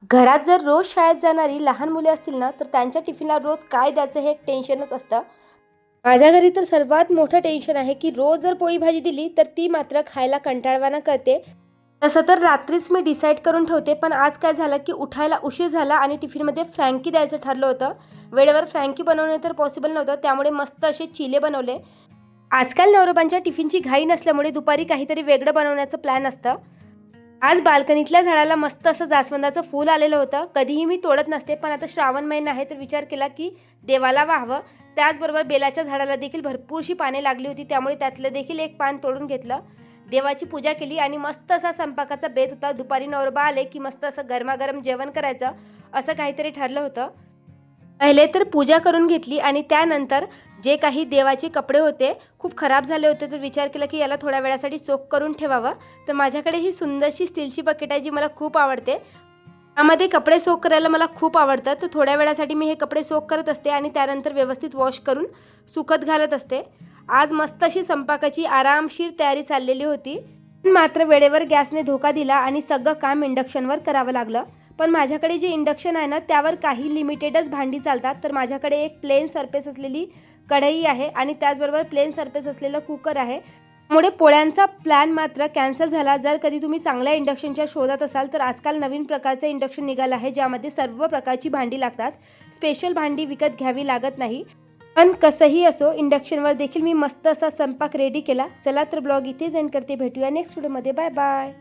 घरात जर रोज शाळेत जाणारी लहान मुले असतील ना, तर त्यांच्या टिफिनला रोज काय द्यायचं हे एक टेन्शनच असतं. माझ्या घरी तर सर्वात मोठं टेन्शन आहे की रोज जर पोळी भाजी दिली तर ती मात्र खायला कंटाळवाणं करते. तसं तर रात्रीच मी डिसाईड करून ठेवते, पण आज काय झालं की उठायला उशीर झाला आणि टिफिनमध्ये फ्रँकी द्यायचं ठरलं होतं. वेळेवर फ्रँकी बनवणे तर पॉसिबल नव्हतं, त्यामुळे मस्त असे चिले बनवले. आजकाल नवरोबांच्या टिफिनची घाई नसल्यामुळे दुपारी काहीतरी वेगळं बनवण्याचं प्लॅन असतं. आज बाल्कनीतल्या झाडाला मस्त असं जास्वंदाचं फूल आलेलं होतं. कधीही मी तोडत नसते, पण आता श्रावण महिना आहे तर विचार केला की देवाला वाहावं. त्याचबरोबर बेलाच्या झाडाला देखील भरपूरशी पाने लागली होती, त्यामुळे त्यातलं देखील एक पान तोडून घेतलं. देवाची पूजा केली आणि मस्त असा स्वयंपाकाचा बेत होता. दुपारी नवरोबा आले की मस्त असं गरमागरम जेवण करायचं, असं काहीतरी ठरलं होतं. पहिले तर पूजा करून घेतली आणि त्यानंतर जे काही देवाचे कपडे होते खूप खराब झाले होते, तर विचार केला की याला थोड्या वेळासाठी सोक करून ठेवावं. तर माझ्याकडे ही सुंदरशी स्टीलची बकेट आहे जी मला खूप आवडते. त्यामध्ये कपडे सोक करायला मला खूप आवडतं, तर थोड्या वेळासाठी मी हे कपडे सोक करत असते आणि त्यानंतर व्यवस्थित वॉश करून सुकत घालत असते. आज मस्त अशी स्वयंपाकाची आरामशीर तयारी चाललेली होती. मात्र वेळेवर गॅसने धोका दिला आणि सगळं काम इंडक्शनवर करावं लागलं. पण माझ्याकडे जे इंडक्शन आहे ना, त्यावर काही लिमिटेडच भांडी चालतात. तर माझ्याकडे एक प्लेन सरफेस असलेली कढई आहे आणि त्याचबरोबर प्लेन सरफेस असलेलं कुकर आहे. त्यामुळे पोळ्यांचा प्लॅन मात्र कॅन्सल झाला. जर कधी तुम्ही चांगल्या इंडक्शनच्या शोधात असाल तर आजकाल नवीन प्रकारचं इंडक्शन निघालं आहे, ज्यामध्ये सर्व प्रकारची भांडी लागतात. स्पेशल भांडी विकत घ्यावी लागत नाही. पण कसंही असो, इंडक्शनवर देखील मी मस्त असा स्वयंपाक रेडी केला. चला तर ब्लॉग इथेच एंड करते. भेटूया नेक्स्ट व्हिडिओमध्ये. Bye bye.